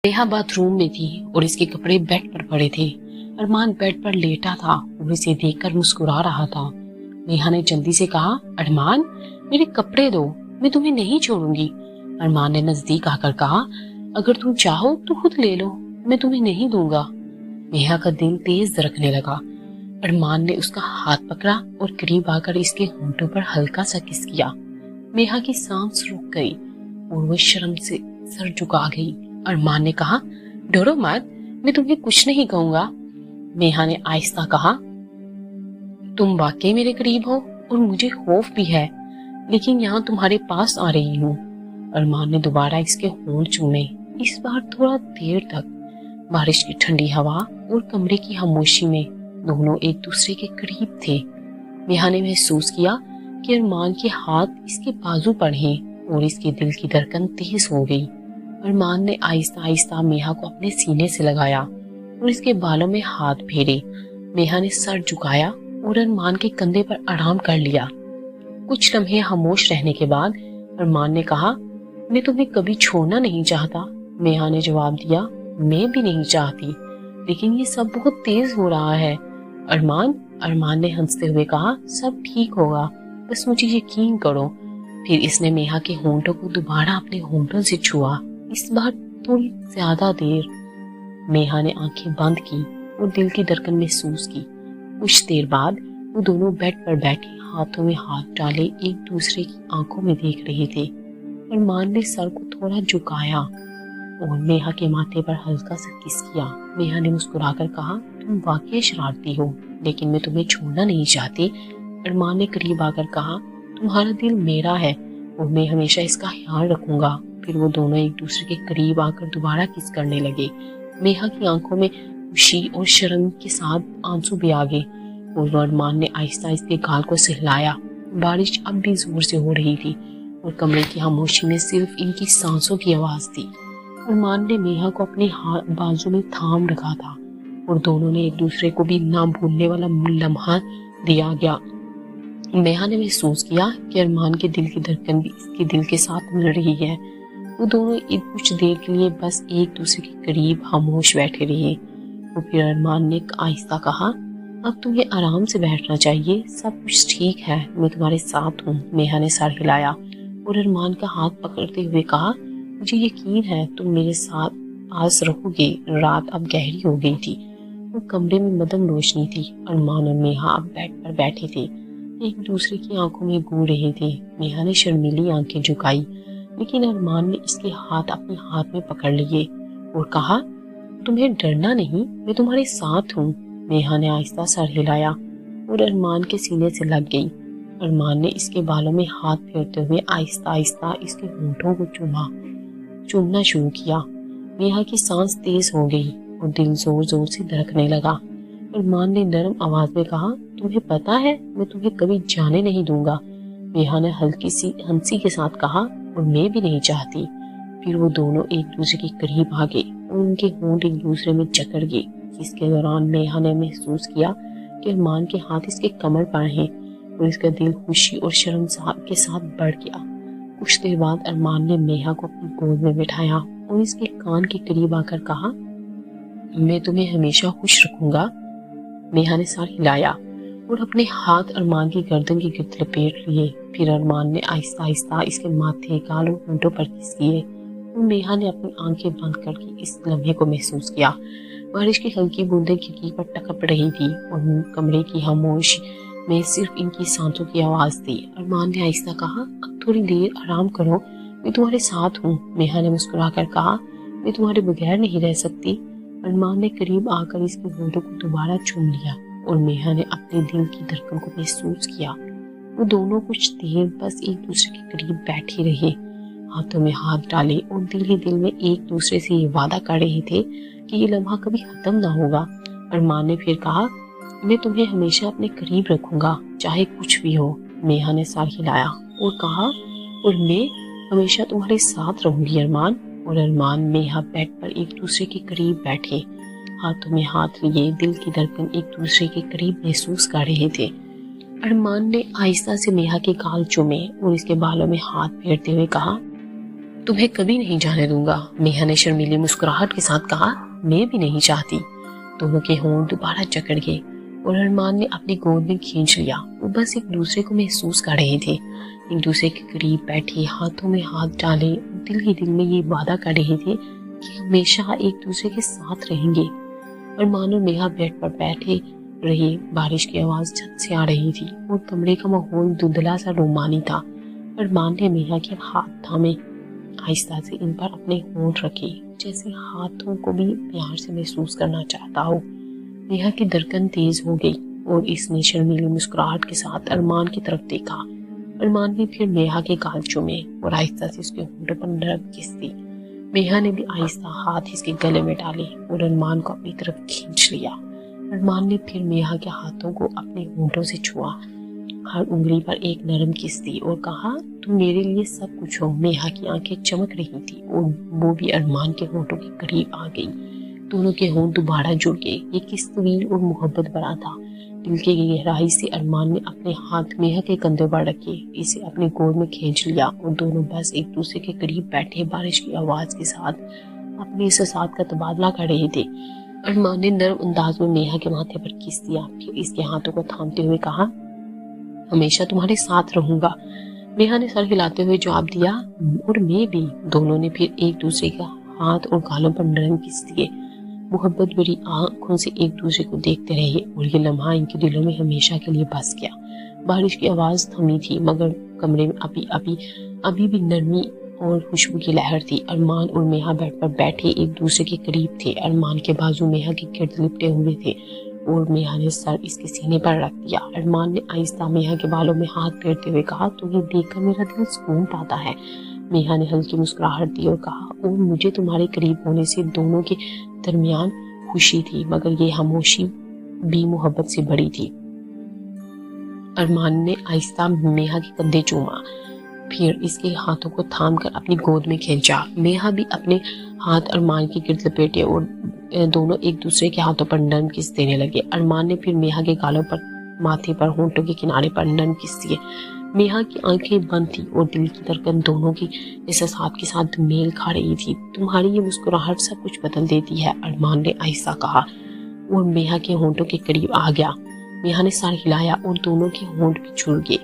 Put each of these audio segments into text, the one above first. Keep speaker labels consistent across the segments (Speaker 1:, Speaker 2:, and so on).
Speaker 1: Neha bathroom में थी और इसके कपड़े बेड पर पड़े थे। अरमान बेड पर लेटा था और इसे देखकर मुस्कुरा रहा था। नेहा ने जल्दी से कहा, अरमान मेरे कपड़े दो, मैं तुम्हें नहीं छोड़ूंगी। अरमान ने नजदीक आकर कहा, अगर तुम चाहो तो खुद ले लो, मैं तुम्हें नहीं दूंगा। नेहा का दिल तेज धड़कने लगा। अरमान ने उसका हाथ पकड़ा और करीब आकर इसके होंठों पर हल्का सा किस किया। नेहा की सांस रुक गई और वो शर्म से सर झुका गई। अरमान ने कहा, डरो मत, मैं तुम्हें कुछ नहीं कहूंगा। नेहा ने आहिस्ता कहा, तुम वाकई मेरे करीब हो और मुझे खौफ भी है, लेकिन यहाँ तुम्हारे पास आ रही हूँ। अरमान ने दोबारा इसके होंठ चूमे, इस बार थोड़ा देर तक। बारिश की ठंडी हवा और कमरे की खामोशी में दोनों एक दूसरे के करीब थे। नेहा ने महसूस किया कि अरमान के हाथ इसके बाजू पर हैं और इसके दिल की धड़कन तेज हो गई। अरमान ने आहिस्ता आहिस्ता नेहा को अपने सीने से लगाया और इसके बालों में हाथ फेरे। नेहा ने सर झुकाया और अरमान के कंधे पर आराम कर लिया। कुछ लम्हे खामोश रहने के बाद अरमान ने कहा, मैं तुम्हें कभी छोड़ना नहीं चाहता। नेहा ने जवाब दिया, मैं भी नहीं चाहती, लेकिन ये सब बहुत तेज हो रहा है। अरमान ने हंसते हुए कहा, सब ठीक होगा, बस मुझे यकीन करो। फिर इसने नेहा के होंठों को दोबारा अपने होंठों से छुआ, इस बार थोड़ी ज्यादा देर। नेहा ने आंखें बंद की और दिल की धड़कन महसूस की। कुछ देर बाद वो दोनों बेड पर बैठे हाथों में हाथ डाले एक दूसरे की आंखों में देख रहे थे। अरमान ने सर को थोड़ा झुकाया और नेहा के माथे पर हल्का सा किस किया। नेहा ने मुस्कुराकर कहा, तुम वाकई शरारती हो, लेकिन मैं तुम्हें छोड़ना नहीं चाहती। अरमान ने करीब आकर कहा, तुम्हारा दिल मेरा है और मैं हमेशा इसका ख्याल रखूंगा। फिर वो दोनों एक दूसरे के करीब आकर दोबारा किस करने लगे। नेहा की आंखों में खुशी और शर्म के साथ आंसू भी आ गए और अरमान ने आहिस्ता इसके गाल को सहलाया। बारिश अब भी जोर से हो रही थी और कमरे की खामोशी में सिर्फ इनकी सांसों की आवाज थी। अरमान ने नेहा को अपने बाजू में थाम रखा था और दोनों ने एक दूसरे को भी ना भूलने वाला लम्हा दिया गया। नेहा ने महसूस किया कि अरमान के दिल की धड़कन भी इसके दिल के साथ मिल रही है। वो दोनों कुछ देर के लिए बस एक दूसरे के करीब खामोश बैठे रहे। तो फिर अरमान ने आहिस्ता कहा, अब तुम्हें आराम से बैठना चाहिए, सब कुछ ठीक है, मैं तुम्हारे साथ हूँ। नेहा ने सर हिलाया और अरमान का हाथ पकड़ते हुए कहा, मुझे यकीन है तुम मेरे साथ आज रहोगे। रात अब गहरी हो गई थी और कमरे में मदम रोशनी थी। अरमान और नेहा अब बेड पर बैठे थे, एक दूसरे की आंखों में घूर रहे थे। नेहा ने शर्मीली आंखें झुकाई, लेकिन अरमान ने इसके हाथ अपने हाथ में पकड़ लिए और कहा, तुम्हें डरना नहीं, मैं तुम्हारे साथ हूँ। नेहा ने आहिस्ता सर हिलाया और अरमान के सीने से लग गई। अरमान ने इसके बालों में हाथ फेरते हुए आहिस्ता आहिस्ता इसके होंठों को चूमना शुरू किया। नेहा की सांस तेज हो गई और दिल जोर जोर से धड़कने लगा। अरमान ने नरम आवाज में कहा, तुम्हें पता है मैं तुम्हें कभी जाने नहीं दूंगा। नेहा ने हल्की सी हंसी के साथ कहा, और मैं भी नहीं चाहती। फिर वो दोनों एक दूसरे के करीब आ गए और उनके होंठ एक दूसरे में जकड़ गए। इसके दौरान नेहा ने महसूस किया कि अरमान के हाथ इसके कमर पर हैं और इसका दिल खुशी और शर्म के साथ बढ़ गया। कुछ देर बाद अरमान ने नेहा को अपनी गोद में बिठाया और इसके कान के करीब आकर कहा, मैं तुम्हें हमेशा खुश रखूंगा। नेहा ने सर हिलाया और अपने हाथ अरमान की गर्दन की गिर्द लपेट लिए। फिर अरमान ने आहिस्ता आहिस्ता इसके माथे, गाल और होंठों पर किस किए और नेहा ने अपनी आंखें बंद करके इस लम्हे को महसूस किया। बारिश की हल्की बूंदें खिड़की पर टपक रही थी और कमरे की खामोश में सिर्फ इनकी सांसों की आवाज थी। अरमान ने आहिस्ता कहा, अब थोड़ी देर आराम करो, मैं तुम्हारे साथ हूँ। नेहा ने मुस्कुराकर कहा, मैं तुम्हारे बगैर नहीं रह सकती। अरमान ने करीब आकर इसके होंठों को दोबारा चूम लिया और नेहा ने अपने दिल की धड़कन को महसूस किया। वो दोनों कुछ देर बस एक दूसरे के करीब बैठे रहे, हाथों में हाथ डाले और दिल ही दिल में एक दूसरे से ये वादा कर रहे थे कि ये लम्हा कभी खत्म ना होगा। अरमान ने फिर कहा, मैं तुम्हें हमेशा अपने करीब रखूंगा, चाहे कुछ भी हो। नेहा ने सर हिलाया और कहा, और मैं हमेशा तुम्हारे साथ रहूंगी अरमान। और अरमान नेहा बेड पर एक दूसरे के करीब बैठे, हाथों में हाथ लिए, दिल की धड़कन एक दूसरे के करीब महसूस कर रहे थे। अरमान ने आहिस्ता से नेहा के गाल चूमे और इसके बालों में हाथ फेरते हुए कहा, तुम्हें कभी नहीं जाने दूंगा। मेहा ने शर्मीली मुस्कुराहट के साथ कहा, मैं भी नहीं चाहती। दोनों के होंठ दोबारा जकड़ गए और अरमान ने अपनी गोद में खींच लिया। वो बस एक दूसरे को महसूस कर रहे थे, एक दूसरे के करीब बैठे, हाथों में हाथ डाले, दिल ही दिल में ये वादा कर रहे थे कि हमेशा एक दूसरे के साथ रहेंगे। अरमान और मेहा बेड पर बैठे रहे। बारिश की आवाज छत से आ रही थी और कमरे का माहौल धुंधला सा रोमानी था। अरमान ने मेहा के हाथ थामे, आहिस्ता से इन पर अपने होंठ रखे, जैसे हाथों को भी प्यार से महसूस करना चाहता हो। नेहा की धड़कन तेज हो गई और इसने शर्मीली मुस्कुराहट के साथ अरमान की तरफ देखा। अरमान ने फिर नेहा के गाल चूमे और आहिस्ता से उसके होंठों पर नरम किस दी। नेहा ने भी आहिस्ता हाथ इसके गले में डाले और अरमान को अपनी तरफ खींच लिया। अरमान ने फिर नेहा के हाथों को अपने होंठों से छुआ, हर उंगली पर एक नरम किस दी और कहा, तुम मेरे लिए सब कुछ हो। नेहा की आंखें चमक रही थी और वो भी अरमान के होंठों के करीब आ गई। दोनों के होंठ दोबारा जुड़ गए। ये किस तवील और मोहब्बत भरा था। दिल की गहराई से अरमान ने अपने हाथ नेहा के कंधे पर रखे, इसे अपनी गोद में खींच लिया और दोनों बस एक दूसरे के करीब बैठे बारिश की आवाज के साथ अपने एहसासात का तबादला कर रहे थे। अरमान ने नरम अंदाज में नेहा के माथे पर किस दिया, फिर इसके हाथों को थामते हुए कहा, हमेशा तुम्हारे साथ रहूंगा। नेहा ने सर हिलाते हुए जवाब दिया, और मैं भी। दोनों ने फिर एक दूसरे का हाथ और गालों पर नरम किस दिए, मोहब्बत भरी आंखों से एक दूसरे को देखते रहे और ये लम्हा इनके दिलों में हमेशा के लिए बस गया। बारिश की आवाज थमी थी मगर कमरे में अभी भी नरमी और खुशबू की लहर थी। अरमान और मेहा बेड पर बैठे एक दूसरे के करीब थे। अरमान के बाजू मेहा के गिर्द लिपटे हुए थे और मेहा ने सर इसके सीने पर रख दिया। अरमान ने आहिस्ता मेहा के बालों में हाथ फेरते हुए कहा, तुम्हें देखकर मेरा दिल सुकून पाता है। मेहा ने हल्की मुस्कुराहट दी और कहा, और मुझे तुम्हारे करीब होने से दोनों के दरमियान खुशी थी, मगर ये खामोशी भी मोहब्बत से बड़ी थी। अरमान ने आहिस्ता मेहा के कंधे चूमा, फिर इसके हाथों को थामकर अपनी गोद में खींचा। मेहा भी अपने हाथ अरमान के गिर्द लपेटे और दोनों एक दूसरे के हाथों पर नरम किस देने लगे। अरमान ने फिर मेहा के गालों पर, माथे पर, होंठों के किनारे पर नरम किस दिए। मेहा की आंखें बंद थी और दिल की धड़कन दोनों की एहसासात के साथ मेल खा रही थी। तुम्हारी ये मुस्कुराहट सब कुछ बदल देती है, अरमान ने आहिस्ता कहा और मेहा के होंठों के करीब आ गया। मेहा ने सर हिलाया और दोनों के होंठ भी जुड़ गए।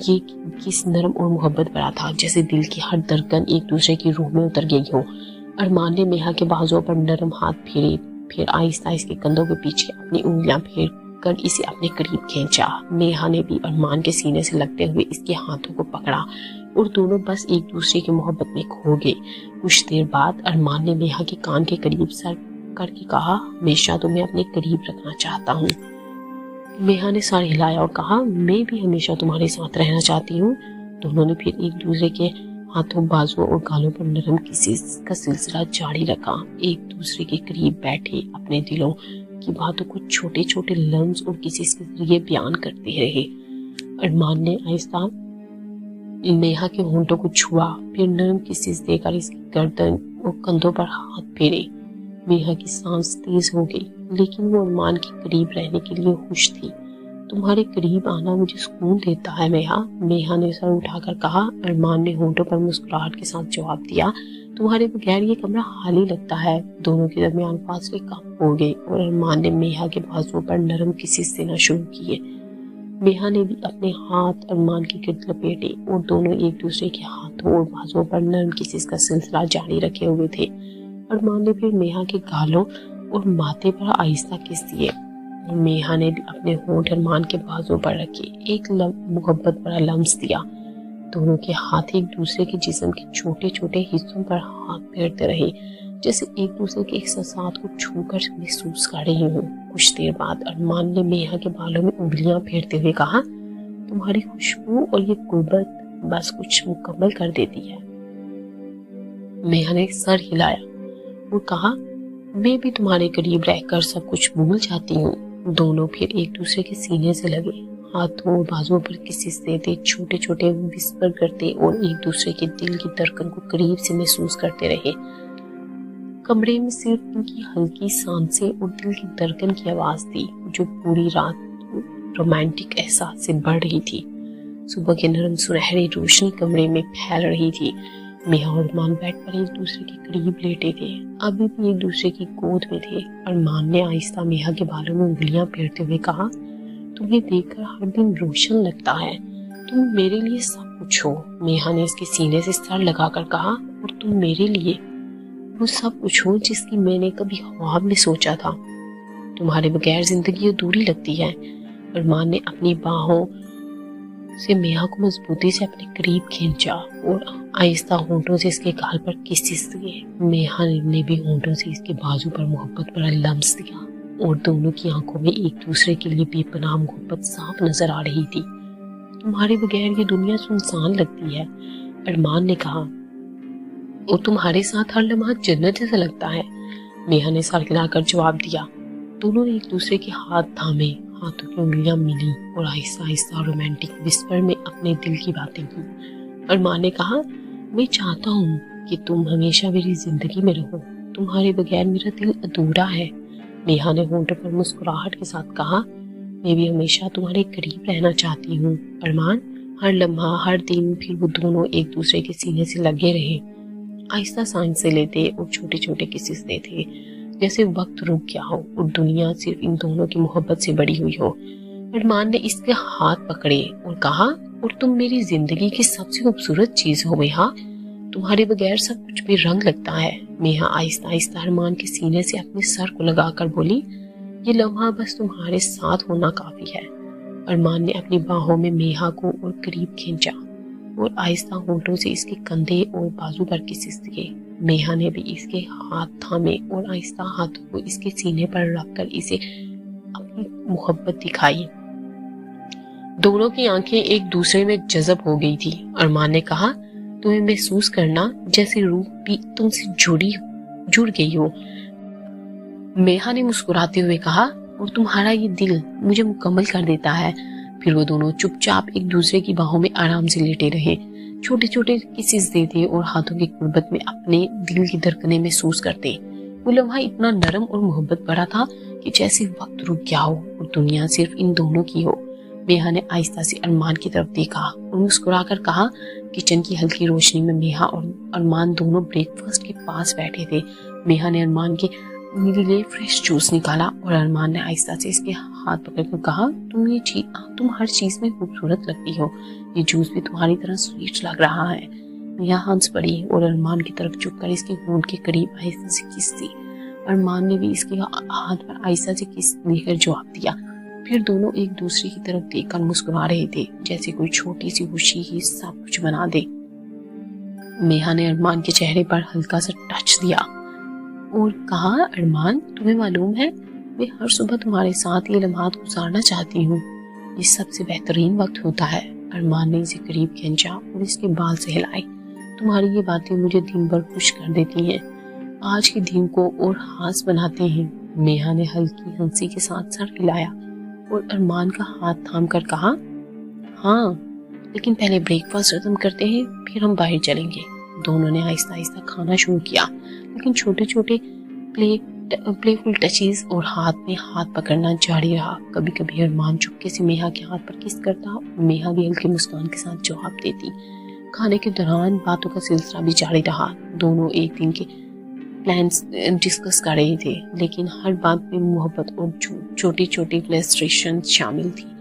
Speaker 1: ये किस नरम और मोहब्बत भरा था, जैसे दिल की हर धड़कन एक दूसरे की रूह में उतर गई हो। अरमान ने मेहा के बाजुओं पर नरम हाथ फेरे, फिर आहिस्ता इसके कंधों के पीछे अपनी उंगलियां फेर कर इसे अपने करीब खींचा। मेहा ने भी अरमान के सीने से लगते हुए इसके हाथों को पकड़ा और दोनों बस एक दूसरे की मोहब्बत में खो गए। कुछ देर बाद अरमान ने मेहा के कान के करीब सर करके कहा, हमेशा तुम्हें अपने करीब रखना चाहता हूँ। मेहा ने सर हिलाया और कहा, मैं भी हमेशा तुम्हारे साथ रहना चाहती हूँ। दोनों ने फिर एक दूसरे के हाथों, बाजुओं और गालों पर नरम किसेस का सिलसिला जारी रखा। एक दूसरे के करीब बैठे अपने दिलों की बातों को छोटे छोटे लम्स और किसेस के जरिए बयान करते रहे। अरमान ने आहिस्ता नेहा के होंठों को छुआ, फिर नरम किसेस देकर इसकी गर्दन और कंधों पर हाथ फेरे। मेहा की सांस तेज हो गई, लेकिन वो अरमान के करीब रहने के लिए खुश थी। तुम्हारे करीब आना मुझे सुकून देता है मेहा, मेहा ने सर उठाकर कहा। अरमान ने होंठों पर मुस्कुराहट के साथ जवाब दिया, तुम्हारे बगैर ये कमरा खाली लगता है। दोनों के दरमियान फासले कम हो गए और अरमान ने मेहा के बाजुओं पर नरम किसेस देना शुरू किए। मेहा ने भी अपने हाथ अरमान के गिर्द लपेटे और दोनों एक दूसरे के हाथों और बाजुओं पर नरम किसेस का सिलसिला जारी रखे हुए थे। अरमान ने फिर मेहा के गालों और माथे पर आहिस्ता किस दिए। मेहा ने भी अपने होंठ अरमान के बाजुओं पर रखे, एक मोहब्बत भरा लम्स दिया। दोनों के हाथ एक दूसरे के जिस्म के छोटे छोटे हिस्सों पर हाथ फेरते रहे, जैसे एक दूसरे के एहसासात को छूकर महसूस कर रहे हों। कुछ देर बाद अरमान ने मेहा के बालों में उंगलियां फेरते हुए कहा, तुम्हारी खुशबू और ये गुर्बत बस कुछ मुकम्मल कर देती है। मेहा ने सर हिलाया और कहा, मैं भी तुम्हारे करीब रहकर सब कुछ भूल जाती हूँ। दोनों फिर एक दूसरे के सीने से लगे, हाथों और बाजुओं पर किसेस देते, छोटे छोटे विस्पर करते और एक दूसरे के दिल की धड़कन को करीब से महसूस करते रहे। कमरे में सिर्फ उनकी हल्की सांसें और दिल की धड़कन की आवाज थी, जो पूरी रात रोमांटिक एहसास से बढ़ रही थी। सुबह की नरम सुनहरी रोशनी कमरे में फैल रही थी। मेहा और अरमान बेड पर एक दूसरे के करीब लेटे थे, अभी भी एक दूसरे की गोद में थे। अरमान ने आहिस्ता मेहा के बालों में उंगलियां फेरते हुए कहा, तुम्हें देखकर हर दिन रोशन लगता है, तुम मेरे लिए सब कुछ हो। मेहा ने इसके सीने से सर लगाकर कहा, और तुम मेरे लिए वो सब कुछ हो जिसकी मैंने कभी ख्वाब में सोचा था। तुम्हारे बगैर जिंदगी अधूरी लगती है। अरमान ने अपनी बाहों से मेहा को मजबूती से अपने करीब खींचा और आहिस्ता होंठों से इसके गाल पर किसिस दिए। मेहा ने भी होंठों से इसके बाजू पर मोहब्बत भरा लम्स दिया और दोनों की आंखों में एक दूसरे के लिए बेपनाह मोहब्बत साफ नजर आ रही थी। तुम्हारे बगैर ये दुनिया सुनसान लगती है, अरमान ने कहा, और तुम्हारे साथ हर लम्हा जन्नत जैसा लगता है। मेहा ने सर हिलाकर जवाब दिया। दोनों ने एक दूसरे के हाथ थामे, हाथों की उंगलियां मिली और आहिस्ता आहिस्ता रोमांटिक विस्पर में अपने दिल की बातें की। अरमान ने कहा, मैं चाहता हूँ कि तुम हमेशा मेरी जिंदगी में रहो, तुम्हारे बगैर मेरा दिल अधूरा है। मेहा ने होंठों पर मुस्कुराहट के साथ कहा, मैं भी हमेशा तुम्हारे करीब रहना चाहती हूँ। अरमान, हर लम्हा हर दिन फिर वो दोनों एक दूसरे के सीने से लगे रहे, आहिस्ता सांस से लेते और छोटे छोटे किसेस देते, जैसे वक्त रुक गया हो और दुनिया सिर्फ इन दोनों की मोहब्बत से बड़ी हुई हो। अरमान ने इसके हाथ पकड़े और कहा, और तुम मेरी जिंदगी की सबसे खूबसूरत चीज हो मेहा, तुम्हारे बगैर सब कुछ भी रंग लगता है। मेहा आहिस्ता आहिस्ता अरमान के सीने से अपने सर को लगाकर बोली, ये लम्हा बस तुम्हारे साथ होना काफी है। अरमान ने अपनी बाहों में मेहा को और करीब खींचा और आहिस्ता होंठों से इसके कंधे और बाजू पर किसिस दिए। मेहा ने भी इसके हाथ थामे और आहिस्ता हाथों को इसके सीने पर रखकर इसे अपनी मोहब्बत दिखाई। दोनों की आंखें एक दूसरे में जज़ब हो गई थी। अरमान ने कहा, तुम्हें महसूस करना जैसे रूह भी तुमसे जुड़ गई हो। मेहा ने मुस्कुराते हुए कहा, और तुम्हारा ये दिल मुझे मुकम्मल कर देता है। फिर वो दोनों चुपचाप एक दूसरे की बाहों में आराम से लेटे रहे, छोटे छोटे किसेस देते और हाथों की कुर्बत में अपने दिल की धड़कनें महसूस करते। वो लम्हा इतना नरम और मोहब्बत भरा था कि जैसे वक्त रुक गया हो और दुनिया सिर्फ इन दोनों की हो। मेहा ने आहिस्ता से अरमान की तरफ देखा और मुस्कुराकर कहा। किचन की हल्की रोशनी में मेहा और अरमान दोनों ब्रेकफास्ट के पास बैठे थे। मेहा ने अरमान के लिए फ्रेश जूस निकाला और अरमान ने आहिस्ता से इसके हाथ पकड़कर कहा, तुम हर चीज में खूबसूरत लगती हो, ये जूस भी तुम्हारी तरह स्वीट लग रहा है। मेहा हंस पड़ी और अरमान की तरफ झुककर इसके होंठ के करीब आहिस्ता से किस दी। अरमान ने भी इसके हाथ पर आहिस्ता से किस देकर जवाब दिया। फिर दोनों एक दूसरे की तरफ देखकर मुस्कुरा रहे थे, जैसे कोई छोटी सी खुशी ही सब कुछ बना दे। मेहा ने अरमान के चेहरे पर हल्का सा टच दिया और कहा, अरमान, तुम्हें मालूम है, मैं हर सुबह तुम्हारे साथ ये लम्हात गुजारना चाहती हूँ, ये सबसे बेहतरीन वक्त होता है। अरमान ने इसे करीब खींचा और इसके बाल सहलाए। तुम्हारी ये बातें मुझे दिन भर खुश कर देती हैं, आज के दिन को और खास बनाते हैं। मेहा ने हल्की हंसी के साथ सर हिलाया और अरमान का हाथ थाम कर कहा, हाँ, लेकिन पहले ब्रेकफास्ट खत्म करते हैं, फिर हम बाहर चलेंगे। दोनों ने आहिस्ता आहिस्ता खाना शुरू किया, लेकिन छोटे छोटे प्लेफुल टचेस और हाथ में हाथ पकड़ना जारी रहा। कभी कभी अरमान चुपके से मेहा के हाथ पर किस करता और मेहा भी हल्की मुस्कान के साथ जवाब देती। खाने के दौरान बातों का सिलसिला भी जारी रहा। दोनों एक दिन के प्लान्स डिस्कस कर रहे थे, लेकिन हर बात में मोहब्बत और छोटी छोटी फ्रस्ट्रेशन शामिल थी।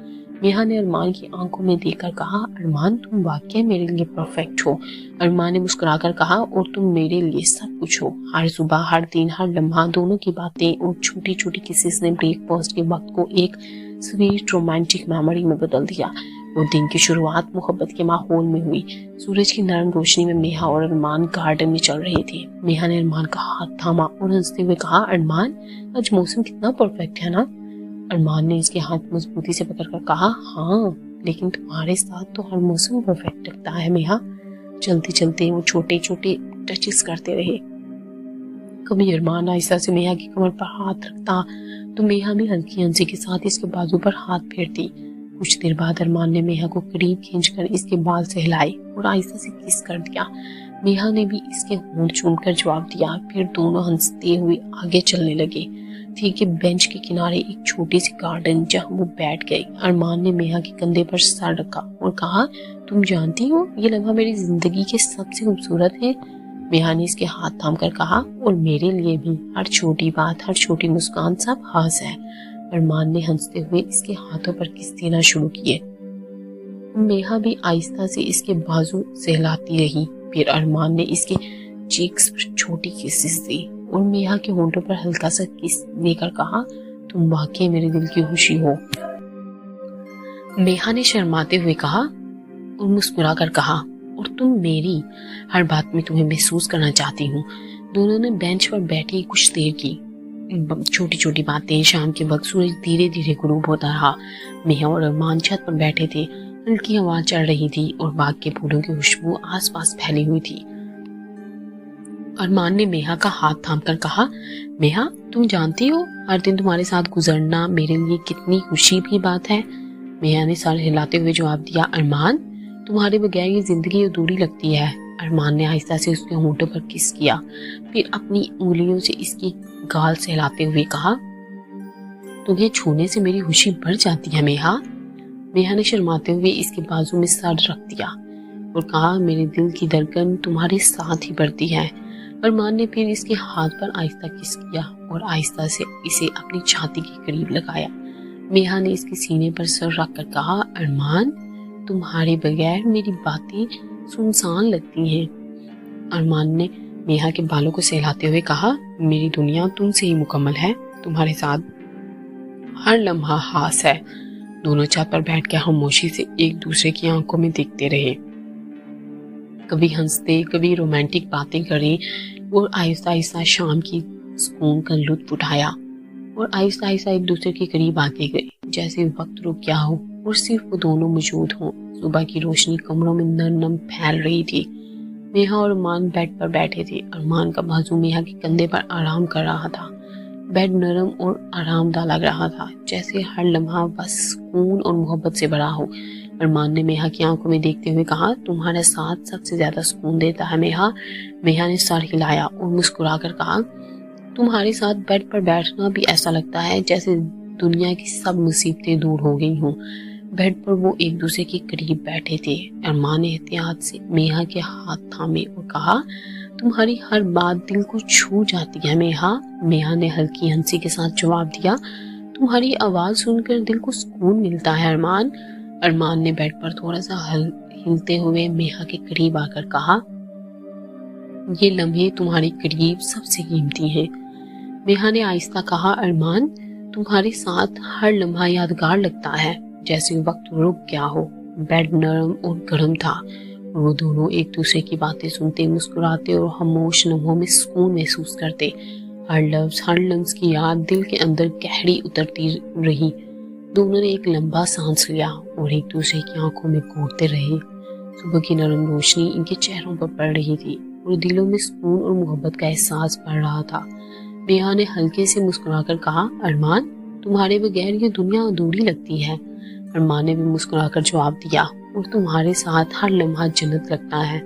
Speaker 1: मेहा ने अरमान की आंखों में देखकर कहा, अरमान, तुम वाकई मेरे लिए परफेक्ट हो। अरमान ने मुस्कुराकर कहा, और तुम मेरे लिए सब कुछ हो। हर सुबह, हर दिन, हर लम्हा, दोनों की बातें और छोटी छोटी किसेस ने ब्रेकफास्ट के वक्त को एक स्वीट रोमांटिक मेमोरी में बदल दिया। वो दिन की शुरुआत मोहब्बत के माहौल में हुई। सूरज की नरम रोशनी में मेहा और अरमान गार्डन में चल रहे थे। मेहा ने अरमान का हाथ थामा और हंसते हुए कहा, अरमान, आज मौसम कितना परफेक्ट है ना। अरमान ने इसके हाथ मजबूती से पकड़कर कहा, हाँ, लेकिन तुम्हारे साथ तो हर मौसम परफेक्ट लगता है मेहा। चलते चलते वो छोटे छोटे टचेस करते रहे। कभी अरमान आहिस्ता से मेहा की कमर पर हाथ रखता तो मेहा भी हल्की हंसी के साथ इसके बाजू पर हाथ फेरती। कुछ देर बाद अरमान ने मेहा को करीब खींचकर इसके बाल सहलाए और आहिस्ता से किस कर दिया। मेहा ने भी इसके होंठ चूमकर जवाब दिया। फिर दोनों हंसते हुए आगे चलने लगे। تھی کہ بینچ کے کنارے ایک چھوٹی سی گارڈن جہاں وہ بیٹھ گئی۔ ارمان نے میہا کے کندھے پر سر رکھا اور کہا، تم جانتی ہو یہ لمحہ میری زندگی کے سب سے خوبصورت ہے۔ میہا نے اس کے ہاتھ تھام کر کہا، اور میرے لیے بھی، ہر چھوٹی بات، ہر چھوٹی مسکان سب خاص ہے۔ ارمان نے ہنستے ہوئے اس کے ہاتھوں پر کس دینا شروع کیے۔ میہا بھی آہستہ سے اس کے بازو سہلاتی رہی۔ پھر ارمان نے اس کے چیکس پر چھوٹی کسز دی اور میہا کے ہونٹوں پر ہلکا سا کس دے کر کہا، تم واقعی میرے دل کی خوشی ہو۔ میہا نے شرماتے ہوئے کہا اور مسکرا کر کہا، اور تم میری ہر بات میں تمہیں محسوس کرنا چاہتی ہوں۔ دونوں نے بینچ پر بیٹھی کچھ دیر کی چھوٹی چھوٹی باتیں۔ شام کے وقت سورج دھیرے دھیرے غروب ہوتا رہا۔ میہا اور ارمان چھت پر بیٹھے تھے۔ ہلکی ہوا چل رہی تھی اور باغ کے پھولوں کی خوشبو آس پاس پھیلی ہوئی تھی۔ ارمان نے میہا کا ہاتھ تھام کر کہا، میہا تم جانتی ہو ہر دن تمہارے ساتھ گزرنا میرے لیے کتنی خوشی کی بات ہے۔ میہا نے سر ہلاتے ہوئے جواب دیا، ارمان تمہارے بغیر یہ زندگی ادھوری لگتی ہے۔ ارمان نے آہستہ سے اس کے ہونٹوں پر کس کیا، پھر اپنی انگلیوں سے اس کی گال سہلاتے ہوئے کہا، تمہیں چھونے سے میری خوشی بڑھ جاتی ہے میہا۔ میہا نے شرماتے ہوئے اس کے بازو میں سر رکھ دیا اور کہا، میرے دل کی دھڑکن تمہارے ساتھ ہی بڑھتی ہے۔ ارمان نے پھر اس کے ہاتھ پر آہستہ کس کیا اور آہستہ سے اسے اپنی چھاتی کے قریب لگایا۔ میہا نے اس کے سینے پر سر رکھ کر کہا، ارمان تمہارے بغیر میری باتیں سنسان لگتی ہیں۔ ارمان نے میہا کے بالوں کو سہلاتے ہوئے کہا، میری دنیا تم سے ہی مکمل ہے، تمہارے ساتھ ہر لمحہ خاص ہے۔ دونوں چھت پر بیٹھ کے خاموشی سے ایک دوسرے کی آنکھوں میں دیکھتے رہے، کبھی ہنستے کبھی رومانٹک باتیں کریں اور آہستہ آہستہ شام کی سکون کا لطف اٹھایا، اور آہستہ آہستہ ایک دوسرے کے قریب آتے گئے، جیسے وقت رک گیا ہو اور صرف وہ دونوں موجود ہوں۔ صبح کی روشنی کمروں میں نرم پھیل رہی تھی۔ میہا اور ارمان بیڈ پر بیٹھے تھے۔ ارمان کا بازو میہا کے کندھے پر آرام کر رہا تھا۔ بیڈ نرم اور آرام دہ لگ رہا تھا، جیسے ہر لمحہ بس سکون اور محبت سے بھرا ہو۔ ارمان نے میہا کی آنکھوں میں دیکھتے ہوئے کہا، تمہارا ساتھ سب سے زیادہ سکون دیتا ہے میہا۔ میہا نے سر ہلایا اور مسکرا کر کہا، تمہارے ساتھ بیڈ پر بیٹھنا بھی ایسا لگتا ہے جیسے دنیا کی سب مصیبتیں دور ہو گئی ہوں۔ بیڈ پر وہ ایک دوسرے کے قریب بیٹھے تھے۔ ارمان نے احتیاط سے میہا کے ہاتھ تھامے اور کہا، تمہاری ہر بات دل کو چھو جاتی ہے میہا۔ میہا نے ہلکی ہنسی کے ساتھ جواب دیا، تمہاری آواز سن کر دل کو سکون ملتا ہے ارمان۔ ارمان نے بیڈ پر تھوڑا سا ہلتے ہوئے میہا کے قریب آ کر کہا، یہ لمحے تمہارے قریب سب سے قیمتی ہیں۔ میہا نے آہستہ کہا، ارمان تمہارے ساتھ ہر لمحہ یادگار لگتا ہے، جیسے وقت رک گیا ہو۔ بیڈ نرم اور گرم تھا اور وہ دونوں ایک دوسرے کی باتیں سنتے، مسکراتے اور خاموش لمحوں میں سکون محسوس کرتے۔ ہر لفظ کی یاد دل کے اندر گہری اترتی رہی۔ دونوں نے ایک لمبا سانس لیا اور ایک دوسرے کی آنکھوں میں گھورتے رہے۔ صبح کی نرم روشنی ان کے چہروں پر پڑ رہی تھی اور دلوں میں سکون اور محبت کا احساس بڑھ رہا تھا۔ میہا نے ہلکے سے مسکرا کر کہا، ارمان تمہارے بغیر یہ دنیا ادھوری لگتی ہے۔ ارمان نے بھی مسکرا کر جواب دیا، اور تمہارے ساتھ ہر لمحہ جنت لگتا ہے۔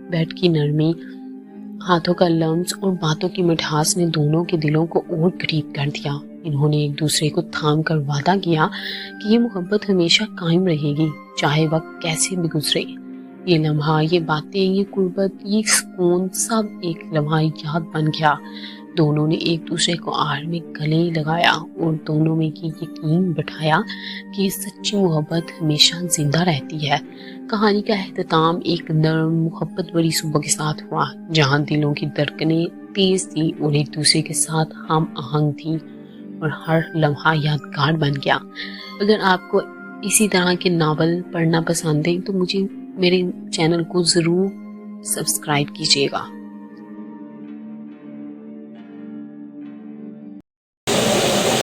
Speaker 1: بیڈ کی نرمی، ہاتھوں کا لمس اور باتوں کی مٹھاس نے دونوں کے دلوں کو اور قریب کر دیا۔ انہوں نے ایک دوسرے کو تھام کر وعدہ کیا کہ یہ محبت ہمیشہ قائم رہے گی، چاہے وقت کیسے بھی گزرے۔ یہ لمحہ، یہ باتیں، یہ قربت، یہ سکون سب ایک لمحہ یاد بن گیا۔ دونوں نے ایک دوسرے کو آڑ میں گلے لگایا اور دونوں میں کی یقین بٹھایا کہ یہ سچی محبت ہمیشہ زندہ رہتی ہے۔ کہانی کا اختتام ایک نرم محبت بھری صبح کے ساتھ ہوا، جہاں دلوں کی دھڑکنیں تیز تھی اور ایک دوسرے کے ساتھ ہم آہنگ تھی، اور ہر لمحہ یادگار بن گیا۔ اگر آپ کو اسی طرح کے ناول پڑھنا پسند ہے تو میرے چینل کو ضرور سبسکرائب کیجیے گا۔